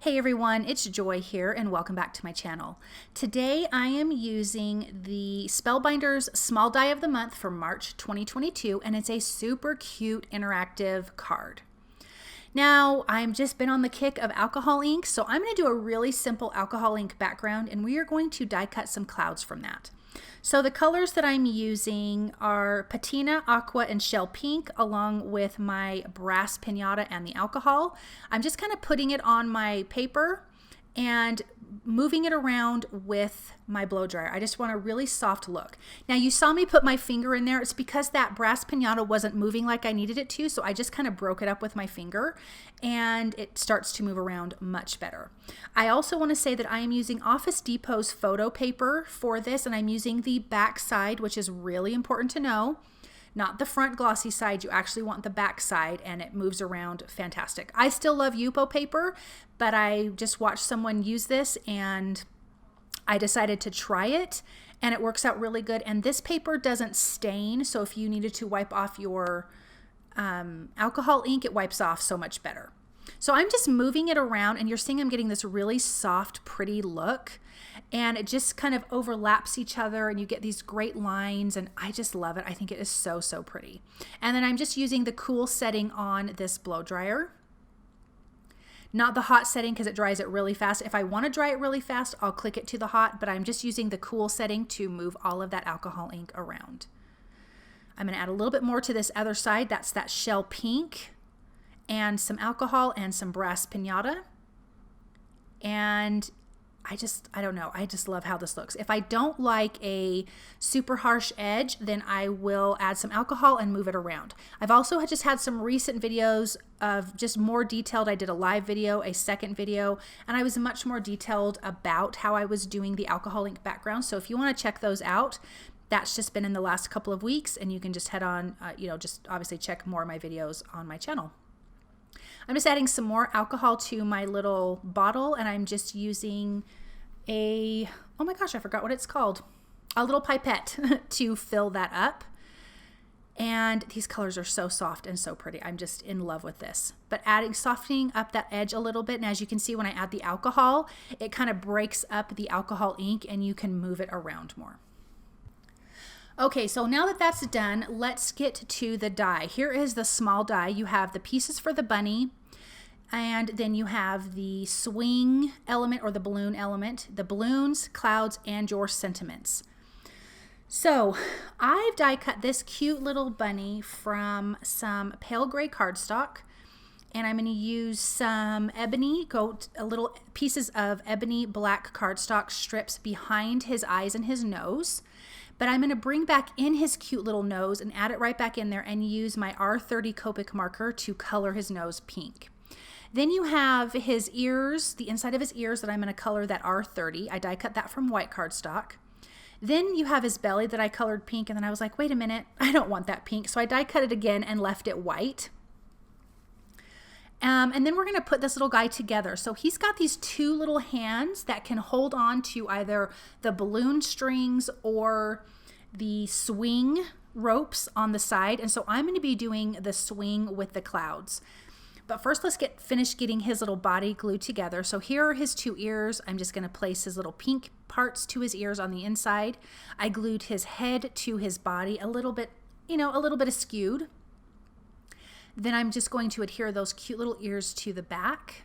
Hey everyone, it's Joy here and welcome back to my channel. Today I am using the Spellbinders Small Die of the Month for March 2022 and it's a super cute interactive card. Now I've just been on the kick of alcohol ink, so I'm going to do a really simple alcohol ink background and we are going to die cut some clouds from that. So the colors that I'm using are Patina, Aqua, and Shell Pink, along with my brass pinata and the alcohol. I'm just kind of putting it on my paper and moving it around with my blow dryer. I just want a really soft look. Now you saw me put my finger in there. It's because that brass pinata wasn't moving like I needed it to, so I just kind of broke it up with my finger and it starts to move around much better. I also want to say that I am using Office Depot's photo paper for this, and I'm using the back side, which is really important to know. Not the front glossy side, you actually want the back side, and it moves around fantastic. I still love Yupo paper, but I just watched someone use this and I decided to try it and it works out really good. And this paper doesn't stain, so if you needed to wipe off your alcohol ink, it wipes off so much better. So I'm just moving it around and you're seeing I'm getting this really soft, pretty look. And it just kind of overlaps each other and you get these great lines, and I just love it. I think it is so, so pretty. And then I'm just using the cool setting on this blow dryer. Not the hot setting because it dries it really fast. If I want to dry it really fast, I'll click it to the hot, but I'm just using the cool setting to move all of that alcohol ink around. I'm going to add a little bit more to this other side. That's that Shell Pink and some alcohol and some brass pinata. And I don't know. I just love how this looks. If I don't like a super harsh edge, then I will add some alcohol and move it around. I've also just had some recent videos of just more detailed. I did a live video, a second video, and I was much more detailed about how I was doing the alcohol ink background. So if you want to check those out, that's just been in the last couple of weeks, and you can just head on, just obviously check more of my videos on my channel. I'm just adding some more alcohol to my little bottle, and I'm just using oh my gosh, I forgot what it's called. A little pipette to fill that up. And these colors are so soft and so pretty. I'm just in love with this. But softening up that edge a little bit, and as you can see when I add the alcohol, it kind of breaks up the alcohol ink and you can move it around more. Okay, so now that that's done, let's get to the die. Here is the small die. You have the pieces for the bunny, and then you have the swing element or the balloon element, the balloons, clouds, and your sentiments. So I've die cut this cute little bunny from some pale gray cardstock, and I'm going to use some ebony, little pieces of ebony black cardstock strips behind his eyes and his nose. But I'm going to bring back in his cute little nose and add it right back in there and use my R30 Copic marker to color his nose pink. Then you have his ears, the inside of his ears that I'm going to color that R30. I die cut that from white cardstock. Then you have his belly that I colored pink, and then I was like, wait a minute, I don't want that pink. So I die cut it again and left it white. And then we're going to put this little guy together. So he's got these two little hands that can hold on to either the balloon strings or the swing ropes on the side. And so I'm going to be doing the swing with the clouds. But first, let's finish getting his little body glued together. So here are his two ears. I'm just going to place his little pink parts to his ears on the inside. I glued his head to his body a little bit, a little bit askewed. Then I'm just going to adhere those cute little ears to the back.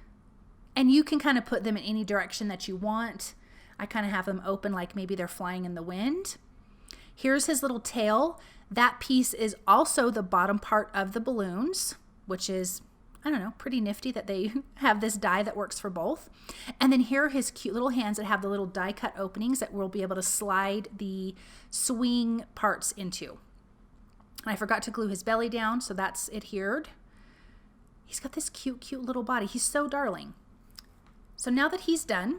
And you can kind of put them in any direction that you want. I kind of have them open like maybe they're flying in the wind. Here's his little tail. That piece is also the bottom part of the balloons, which is, I don't know, pretty nifty that they have this die that works for both. And then here are his cute little hands that have the little die cut openings that we'll be able to slide the swing parts into. And I forgot to glue his belly down, so that's adhered. He's got this cute, cute little body. He's so darling. So now that he's done,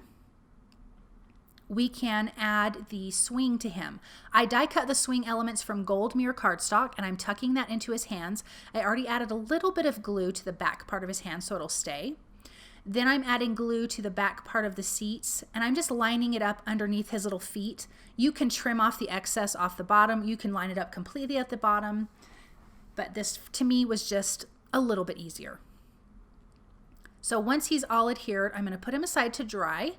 we can add the swing to him. I die cut the swing elements from gold mirror cardstock, and I'm tucking that into his hands. I already added a little bit of glue to the back part of his hand so it'll stay. Then I'm adding glue to the back part of the seats, and I'm just lining it up underneath his little feet. You can trim off the excess off the bottom. You can line it up completely at the bottom, but this to me was just a little bit easier. So once he's all adhered, I'm going to put him aside to dry,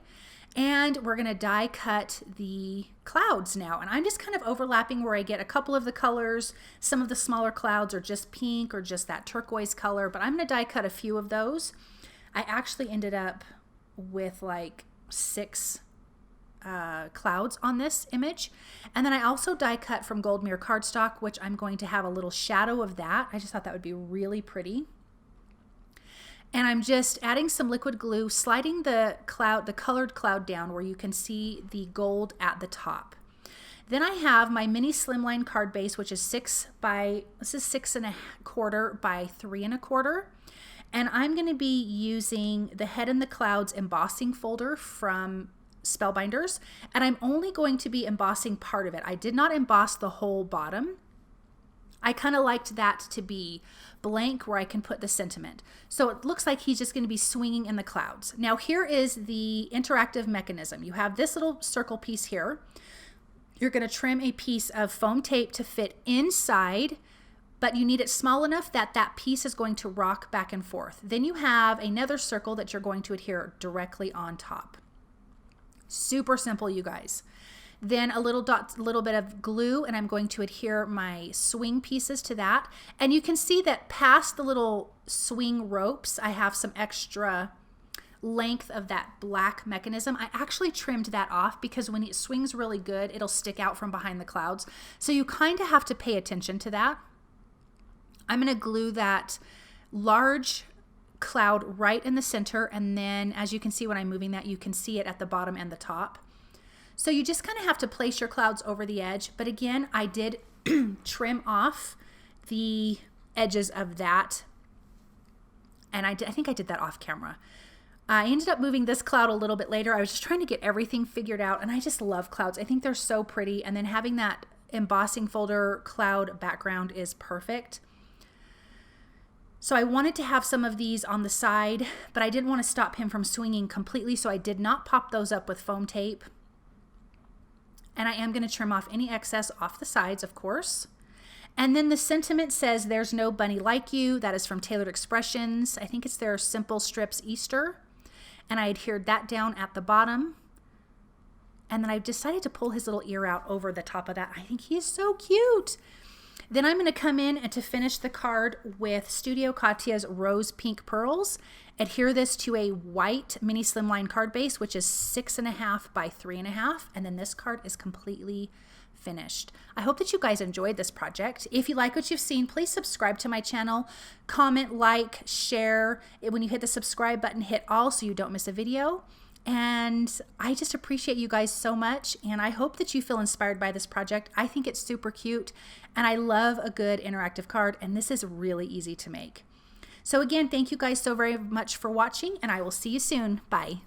and we're going to die cut the clouds now. And I'm just kind of overlapping where I get a couple of the colors. Some of the smaller clouds are just pink or just that turquoise color, but I'm going to die cut a few of those. I actually ended up with like 6 clouds on this image. And then I also die cut from Gold Mirror cardstock, which I'm going to have a little shadow of that. I just thought that would be really pretty. And I'm just adding some liquid glue, sliding the colored cloud down where you can see the gold at the top. Then I have my mini slimline card base, which is 6 by 6.25 by 3.25. And I'm going to be using the Head in the Clouds embossing folder from Spellbinders. And I'm only going to be embossing part of it. I did not emboss the whole bottom. I kind of liked that to be blank where I can put the sentiment. So it looks like he's just going to be swinging in the clouds. Now here is the interactive mechanism. You have this little circle piece here. You're going to trim a piece of foam tape to fit inside, but you need it small enough that that piece is going to rock back and forth. Then you have another circle that you're going to adhere directly on top. Super simple, you guys. Then a little bit of glue, and I'm going to adhere my swing pieces to that. And you can see that past the little swing ropes, I have some extra length of that black mechanism. I actually trimmed that off because when it swings really good, it'll stick out from behind the clouds. So you kind of have to pay attention to that. I'm going to glue that large cloud right in the center, and then as you can see when I'm moving that, you can see it at the bottom and the top. So you just kind of have to place your clouds over the edge. But again, I did trim off the edges of that. And I think I did that off camera. I ended up moving this cloud a little bit later. I was just trying to get everything figured out. And I just love clouds. I think they're so pretty. And then having that embossing folder cloud background is perfect. So I wanted to have some of these on the side, but I didn't want to stop him from swinging completely. So I did not pop those up with foam tape. And I am going to trim off any excess off the sides, of course. And then the sentiment says, "There's no bunny like you." That is from Tailored Expressions. I think it's their Simple Strips Easter. And I adhered that down at the bottom. And then I decided to pull his little ear out over the top of that. I think he is so cute. Then I'm going to come in and to finish the card with Studio Katia's Rose Pink Pearls. Adhere this to a white mini slimline card base, which is 6.5 by 3.5. And then this card is completely finished. I hope that you guys enjoyed this project. If you like what you've seen, please subscribe to my channel, comment, like, share. When you hit the subscribe button, hit all so you don't miss a video. And I just appreciate you guys so much, and I hope that you feel inspired by this project. I think it's super cute, and I love a good interactive card, and this is really easy to make. So again, thank you guys so very much for watching, and I will see you soon. Bye.